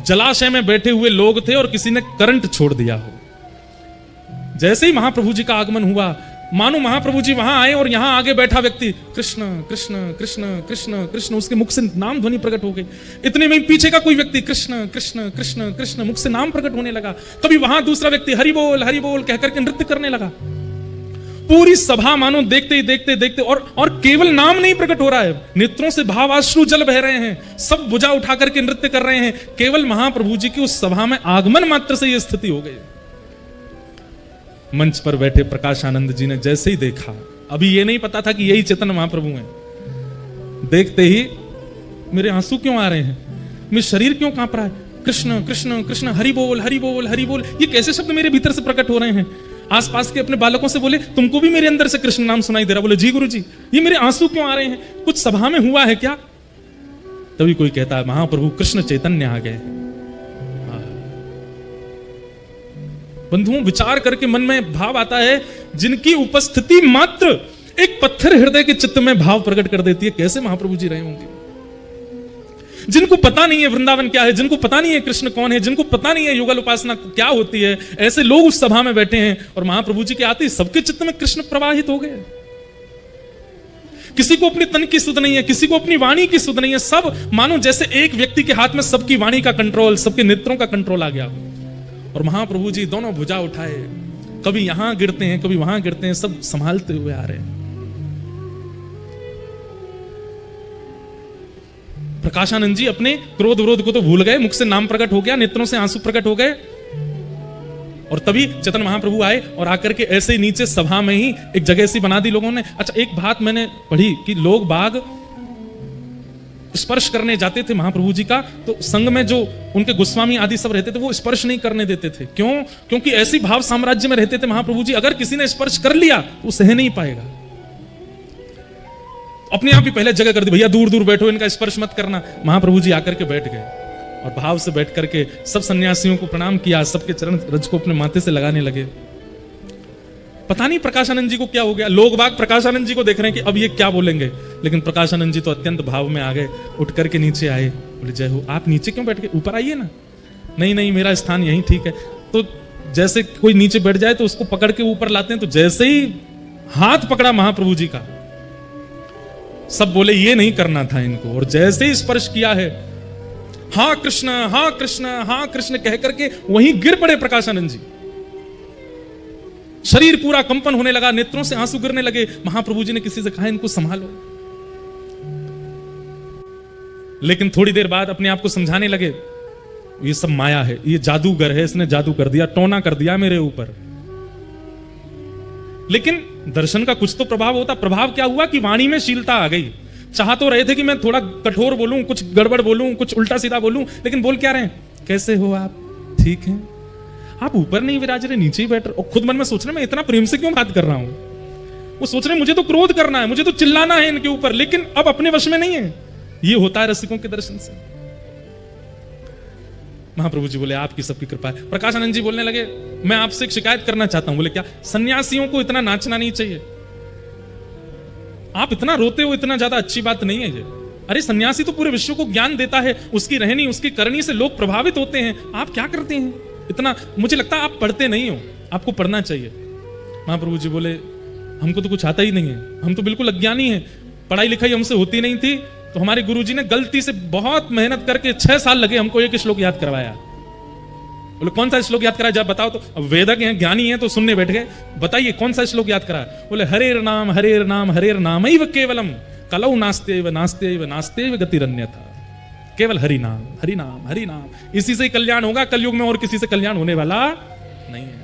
Speaker 1: जलाशय में बैठे हुए लोग थे और किसी ने करंट छोड़ दिया हो। जैसे ही महाप्रभु जी का आगमन हुआ, मानो महाप्रभु जी वहां आए और यहां आगे बैठा व्यक्ति कृष्ण कृष्ण कृष्ण कृष्ण कृष्ण, उसके मुख से नाम ध्वनि प्रकट हो गई। इतने में पीछे का कोई व्यक्ति कृष्ण कृष्ण कृष्ण कृष्ण, मुख से नाम प्रकट होने लगा। कभी वहां दूसरा व्यक्ति हरि बोल कहकर के नृत्य करने लगा। पूरी सभा मानो देखते ही देखते देखते और केवल नाम नहीं प्रकट हो रहा है, नेत्रों से भावाश्रु जल बह रहे हैं, सब भुजा उठा करके नृत्य कर रहे हैं। केवल महाप्रभु जी की उस सभा में आगमन मात्र से यह स्थिति हो गई। मंच पर बैठे प्रकाशानंद जी ने जैसे ही देखा, अभी ये नहीं पता था कि यही चैतन्य महाप्रभु हैं। देखते ही मेरे आंसू क्यों आ रहे हैं, मेरा शरीर क्यों कांप रहा है, कृष्ण कृष्ण कृष्ण, हरि बोल हरि बोल हरि बोल, ये कैसे शब्द मेरे भीतर से प्रकट हो रहे हैं। आसपास के अपने बालकों से बोले तुमको भी मेरे अंदर से कृष्ण नाम सुनाई दे रहा। बोले जी गुरु जी, ये मेरे आंसू क्यों आ रहे हैं, कुछ सभा में हुआ है क्या। तभी कोई कहता है महाप्रभु कृष्ण चैतन्य आ गए। बंधुओं विचार करके मन में भाव आता है, जिनकी उपस्थिति मात्र एक पत्थर हृदय के चित्त में भाव प्रकट कर देती है, कैसे महाप्रभु जी रहे होंगे। जिनको पता नहीं है वृंदावन क्या है, जिनको पता नहीं है कृष्ण कौन है, जिनको पता नहीं है युगल उपासना क्या होती है, ऐसे लोग उस सभा में बैठे हैं और महाप्रभु जी के आते ही सबके चित्त में कृष्ण प्रवाहित हो गए। किसी को अपने तन की सुध नहीं है, किसी को अपनी वाणी की सुध नहीं है, सब मानो जैसे एक व्यक्ति के हाथ में सबकी वाणी का कंट्रोल, सबके नेत्रों का कंट्रोल आ गया। और महाप्रभु जी दोनों भुजा उठाए, कभी यहां गिरते हैं कभी वहां गिरते हैं, सब संभालते हुए आ रहे हैं। प्रकाशानंद जी अपने क्रोध विरोध को तो भूल गए, मुख से नाम प्रकट हो गया, नेत्रों से आंसू प्रकट हो गए। और तभी चैतन्य महाप्रभु आए और आकर के ऐसे ही नीचे सभा में ही एक जगह सी बना दी लोगों ने। अच्छा, एक बात मैंने पढ़ी कि लोग बाग स्पर्श करने जाते थे महाप्रभु जी का, तो संग में जो उनके गोस्वामी आदि सब रहते थे वो स्पर्श नहीं करने देते थे। क्यों? क्योंकि ऐसी भाव साम्राज्य में रहते थे महाप्रभु जी, अगर किसी ने स्पर्श कर लिया तो वो सह नहीं पाएगा। अपने आप ही पहले जगह कर दी, भैया दूर दूर बैठो, इनका स्पर्श मत करना। महाप्रभु जी आकर के बैठ गए और भाव से बैठ करके सब सन्यासियों को प्रणाम किया, सबके चरण रज को अपने माथे से लगाने लगे। पता नहीं प्रकाशानंद जी को क्या हो गया, लोग बाग प्रकाशानंद जी को देख रहे हैं कि अब ये क्या बोलेंगे, लेकिन प्रकाशानंद जी तो अत्यंत भाव में आ गए, उठ करके नीचे आए। बोले जय हो, आप नीचे क्यों बैठ गए, ऊपर आइए ना। नहीं नहीं, मेरा स्थान यहीं ठीक है। तो जैसे कोई नीचे बैठ जाए तो उसको पकड़ के ऊपर लाते हैं, तो जैसे ही हाथ पकड़ा महाप्रभु जी का, सब बोले ये नहीं करना था इनको, और जैसे ही स्पर्श किया है, हाँ कृष्ण हाँ कृष्ण हाँ कृष्ण कह करके वहीं गिर पड़े प्रकाशानंद जी। शरीर पूरा कंपन होने लगा, नेत्रों से आंसू गिरने लगे। महाप्रभु जी ने किसी से कहा इनको संभालो। लेकिन थोड़ी देर बाद अपने आप को समझाने लगे, ये सब माया है, ये जादूगर है, इसने जादू कर दिया, टोना कर दिया मेरे ऊपर। लेकिन दर्शन का कुछ तो प्रभाव होता। प्रभाव क्या हुआ कि वाणी में शीलता आ गई। चाह तो रहे थे कि मैं थोड़ा कठोर बोलूं, कुछ गड़बड़ बोलूं, कुछ उल्टा सीधा बोलूं, लेकिन बोल क्या रहे हैं, कैसे हो आप, ठीक हैं, आप ऊपर नहीं विराज रहे, नीचे ही बैठ रहे। और खुद मन में सोच रहे मैं इतना प्रेम से क्यों बात कर रहा हूं। वो सोच रहे मुझे तो क्रोध करना है, मुझे तो चिल्लाना है इनके ऊपर, लेकिन अब अपने वश में नहीं है। ये होता है रसिकों के दर्शन से। महाप्रभु जी बोले आपकी सबकी कृपा है। प्रकाशानंद जी बोलने लगे मैं आपसे एक शिकायत करना चाहता हूं। बोले क्या? सन्यासियों को इतना नाचना नहीं चाहिए, आप इतना रोते हो, इतना ज्यादा अच्छी बात नहीं है ये। अरे सन्यासी तो पूरे विश्व को ज्ञान देता है, उसकी रहनी उसकी करनी से लोग प्रभावित होते हैं, आप क्या करते हैं इतना? मुझे लगता है आप पढ़ते नहीं हो, आपको पढ़ना चाहिए। महाप्रभु जी बोले हमको तो कुछ आता ही नहीं है, हम तो बिल्कुल अज्ञानी हैं, पढ़ाई लिखाई हमसे होती नहीं थी, तो हमारे गुरुजी ने गलती से बहुत मेहनत करके 6 साल लगे हमको एक श्लोक याद करवाया। बोले कौन सा श्लोक याद कराया जब बताओ तो। अब वेदक हैं, ज्ञानी हैं, तो सुनने बैठ गए, बताइए कौन सा श्लोक याद करा। बोले हरेर नाम हरेर नाम हरेर नामैव केवलम कलौ नास्तेव नास्तेव नास्तेव गतिरन्यथा। केवल हरि नाम हरि नाम हरि नाम, इसी से कल्याण होगा कलयुग में, और किसी से कल्याण होने वाला नहीं है।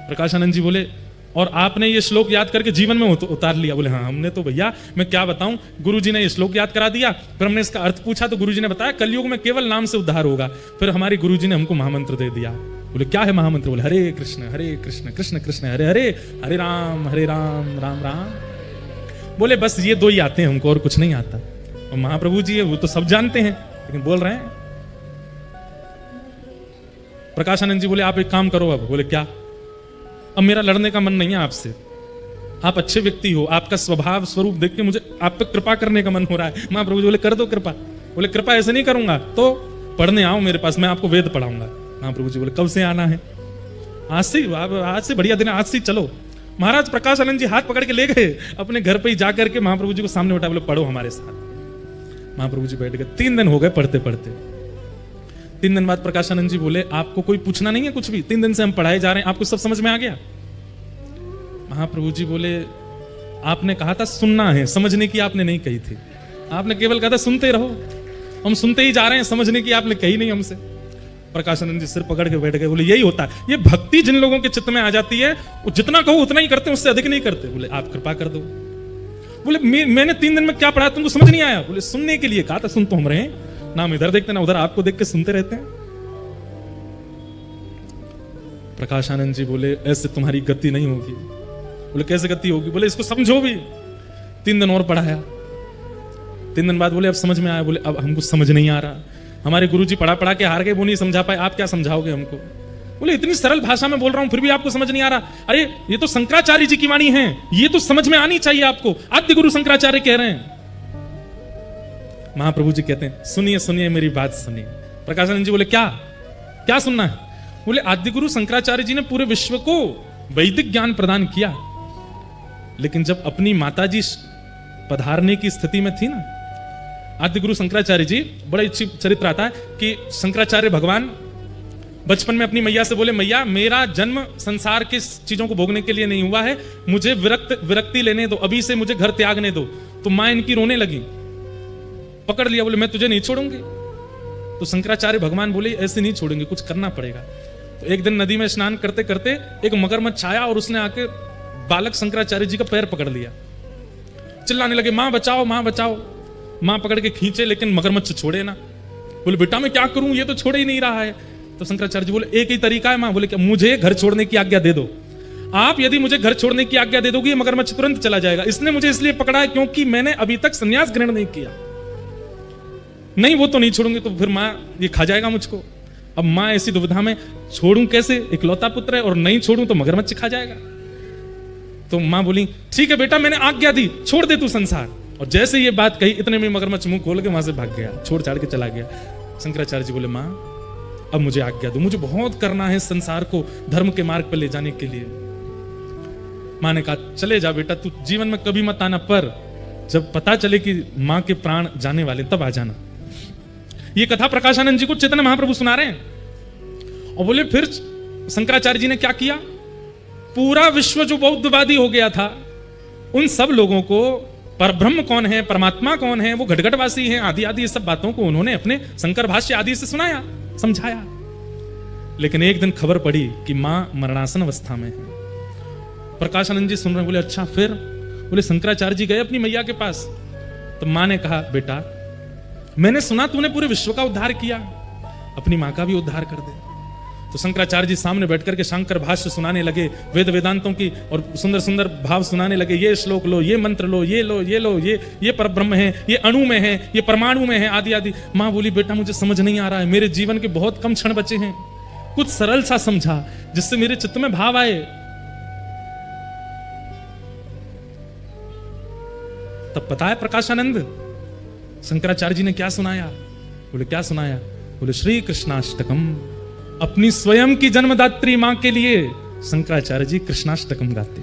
Speaker 1: प्रकाशानंद जी बोले और आपने ये श्लोक याद करके जीवन में उतार लिया? बोले हाँ हमने तो भैया, मैं क्या बताऊं, गुरुजी ने ये श्लोक याद करा दिया, फिर हमने इसका अर्थ पूछा तो गुरुजी ने बताया कलयुग में केवल नाम से उद्धार होगा। फिर हमारे गुरुजी ने हमको महामंत्र दे दिया। बोले क्या है महामंत्र? बोले हरे कृष्ण कृष्ण कृष्ण हरे हरे, हरे राम राम राम। बोले बस ये 2 ही आते हैं हमको, और कुछ नहीं आता। और महाप्रभु जी है वो तो सब जानते हैं, लेकिन बोल रहे हैं। प्रकाशानंद जी बोले आप एक काम करो अब। बोले क्या? अब मेरा लड़ने का मन नहीं है आपसे, आप अच्छे व्यक्ति हो, आपका स्वभाव स्वरूप देख के मुझे आप पे कृपा करने का मन हो रहा है। महाप्रभु जी बोले कर दो कृपा। बोले कृपा ऐसे नहीं करूंगा, तो पढ़ने आओ मेरे पास, मैं आपको वेद पढ़ाऊंगा। महाप्रभु जी बोले कब से आना है? आज से बढ़िया दिन, आज से चलो। महाराज प्रकाशानंद जी हाथ पकड़ के ले गए अपने घर पे ही जाकर के, महाप्रभु जी को सामने बैठा, बोले पढ़ो हमारे साथ। महाप्रभु जी बैठ गए। 3 दिन हो गए पढ़ते पढ़ते। 3 दिन बाद प्रकाशानंद जी बोले आपको कोई पूछना नहीं है कुछ भी, 3 दिन से हम पढ़ाए जा रहे हैं, आपको सब समझ में आ गया? महाप्रभु जी बोले आपने कहा था सुनना है, समझने की आपने नहीं कही थी, आपने केवल कहा था सुनते रहो, हम सुनते ही जा रहे हैं, समझने की आपने कही नहीं हमसे। प्रकाशानंद जी सिर पकड़ के बैठ गए। बोले यही होता है, ये भक्ति जिन लोगों के चित्त में आ जाती है वो जितना कहो उतना ही करते हैं, उससे अधिक नहीं करते। बोले आप कृपा कर दो। बोले मैंने 3 दिन में क्या पढ़ा तुमको समझ नहीं आया? बोले सुनने के लिए कहा था, सुन तो हम रहे हैं ना, हम इधर देखते ना उधर, आपको देख के सुनते रहते हैं। प्रकाशानंद जी बोले ऐसे तुम्हारी गति नहीं होगी। बोले कैसे गति होगी? बोले इसको समझो भी। 3 दिन और पढ़ाया। 3 दिन बाद बोले अब समझ में आया। बोले अब हमको समझ नहीं आ रहा, हमारे गुरुजी पढ़ा पढ़ा के हार गए, वो नहीं समझा पाए, आप क्या समझाओगे हमको? बोले इतनी सरल भाषा में बोल रहा हूं फिर भी आपको समझ नहीं आ रहा। अरे ये तो शंकराचार्य जी की वाणी है, ये तो समझ में आनी चाहिए आपको, आद्य गुरु शंकराचार्य कह रहे हैं। महाप्रभु जी कहते हैं सुनिए सुनिए मेरी बात सुनिए। प्रकाशानंद जी बोले क्या क्या सुनना है? बोले आद्य गुरु शंकराचार्य जी ने पूरे विश्व को वैदिक ज्ञान प्रदान किया, लेकिन जब अपनी माताजी पधारने की स्थिति में थी ना, आद्य गुरु शंकराचार्य जी, बड़ा अच्छी चरित्र आता है कि शंकराचार्य भगवान बचपन में अपनी मैया से बोले मैया मेरा जन्म संसार की चीजों को भोगने के लिए नहीं हुआ है, मुझे विरक्ति लेने दो, अभी से मुझे घर त्यागने दो। तो मां इनकी रोने लगी, पकड़ लिया, बोले मैं तुझे नहीं छोड़ूंगी। तो शंकराचार्य भगवान बोले ऐसे नहीं छोड़ेंगे, कुछ करना पड़ेगा। तो एक दिन नदी में स्नान करते करते एक मगरमच्छ आया और उसने आके बालक शंकराचार्य जी का पैर पकड़ लिया, चिल्लाने लगे मां बचाओ मां बचाओ। मां पकड़ के खींचे लेकिन मगरमच्छ छोड़े ना। बोले बेटा मैं क्या करूं, ये तो छोड़ ही नहीं रहा है। तो शंकराचार्य जी बोले एक ही तरीका है मां। बोले क्या? मुझे घर छोड़ने की आज्ञा दे दो, आप यदि मुझे घर छोड़ने की आज्ञा दे दोगे ये मगरमच्छ तुरंत चला जाएगा। इसने मुझे इसलिए पकड़ा है क्योंकि मैंने अभी तक संन्यास ग्रहण नहीं किया। नहीं वो तो नहीं छोड़ूंगी तो फिर मां ये खा जाएगा मुझको। अब मां ऐसी दुविधा में, छोड़ूं कैसे, इकलौता पुत्र है, और नहीं छोड़ूं तो मगरमच्छ खा जाएगा। तो मां बोली ठीक है बेटा मैंने आज्ञा दी, छोड़ दे तू संसार। और जैसे ये बात कही इतने में मगरमच्छ मुंह खोल के वहां से भाग गया, छोड़ छाड़ के चला गया। शंकराचार्य जी बोले मां अब मुझे आज्ञा दो, मुझे बहुत करना है संसार को धर्म के मार्ग पर ले जाने के लिए। मां ने कहा चले जा बेटा, तू जीवन में कभी मत आना, पर जब पता चले कि मां के प्राण जाने वाले तब आ जाना। ये कथा प्रकाशानंद जी को चैतन्य महाप्रभु सुना रहे हैं। और बोले फिर शंकराचार्य जी ने क्या किया, पूरा विश्व जो बौद्धवादी हो गया था उन सब लोगों को परब्रह्म कौन है, परमात्मा कौन है, वो घटघटवासी है, आदि आदि ये सब बातों को उन्होंने अपने शंकर भाष्य आदि से सुनाया, समझाया। लेकिन एक दिन खबर पड़ी कि मां मरणासन अवस्था में है। प्रकाशानंद जी सुन रहे, बोले अच्छा फिर? बोले शंकराचार्य जी गए अपनी मैया के पास। तो मां ने कहा बेटा मैंने सुना तूने पूरे विश्व का उद्धार किया, अपनी मां का भी उद्धार कर दे। तो शंकराचार्य जी सामने बैठ करके शंकर भाष्य सुनाने लगे, वेद वेदांतों की और सुंदर सुंदर भाव सुनाने लगे। ये श्लोक लो, ये मंत्र लो, ये लो, ये लो, ये परब्रह्म है, ये अणु में है, ये परमाणु में है, आदि आदि। मां बोली बेटा मुझे समझ नहीं आ रहा है, मेरे जीवन के बहुत कम क्षण बचे हैं, कुछ सरल सा समझा जिससे मेरे चित्त में भाव आए। तब पता है प्रकाशानंद शंकराचार्य जी ने क्या सुनाया? बोले क्या सुनाया? बोले श्री कृष्णाष्टकम। अपनी स्वयं की जन्मदात्री मां के लिए शंकराचार्य जी कृष्णाष्टकम गाते,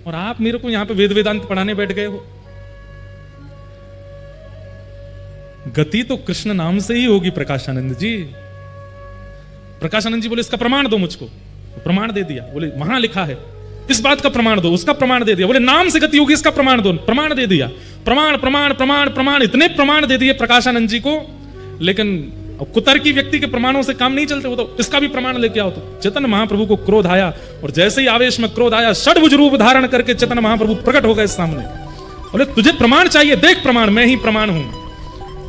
Speaker 1: और आप मेरे को यहां पे वेद वेदांत पढ़ाने बैठ गए हो। गति तो कृष्ण नाम से ही होगी प्रकाशानंद जी। प्रकाशानंद जी बोले इसका प्रमाण दो मुझको। प्रमाण दे दिया। बोले वहां लिखा है, इस बात का प्रमाण दो, उसका प्रमाण दे दिया। बोले नाम से गति होगी, इसका प्रमाण दो। प्रमाण दे दिया। प्रमाण प्रमाण प्रमाण प्रमाण, इतने प्रमाण दे दिए प्रकाशानंद जी को। लेकिन कुतर्की व्यक्ति के प्रमाणों से काम नहीं चलते, वो तो इसका भी प्रमाण लेके आओ। तो चैतन्य महाप्रभु को क्रोध आया, और जैसे ही आवेश में क्रोध आया, षड्भुज रूप धारण करके चैतन्य महाप्रभु प्रकट हो गए सामने। बोले तुझे प्रमाण चाहिए, देख प्रमाण, मैं ही प्रमाण हूं।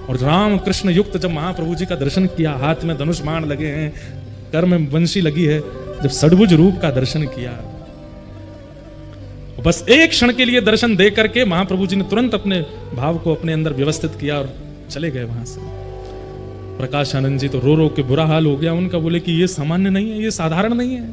Speaker 1: और राम कृष्ण युक्त जब महाप्रभु जी का दर्शन किया, हाथ में धनुष बाण लगे हैं, कर में बंशी लगी है, जब षड्भुज रूप का दर्शन किया, बस एक क्षण के लिए दर्शन दे करके महाप्रभु जी ने तुरंत अपने भाव को अपने अंदर व्यवस्थित किया और चले गए वहां से। प्रकाशानंद जी तो रो रो के बुरा हाल हो गया उनका। बोले कि ये सामान्य नहीं है, ये साधारण नहीं है।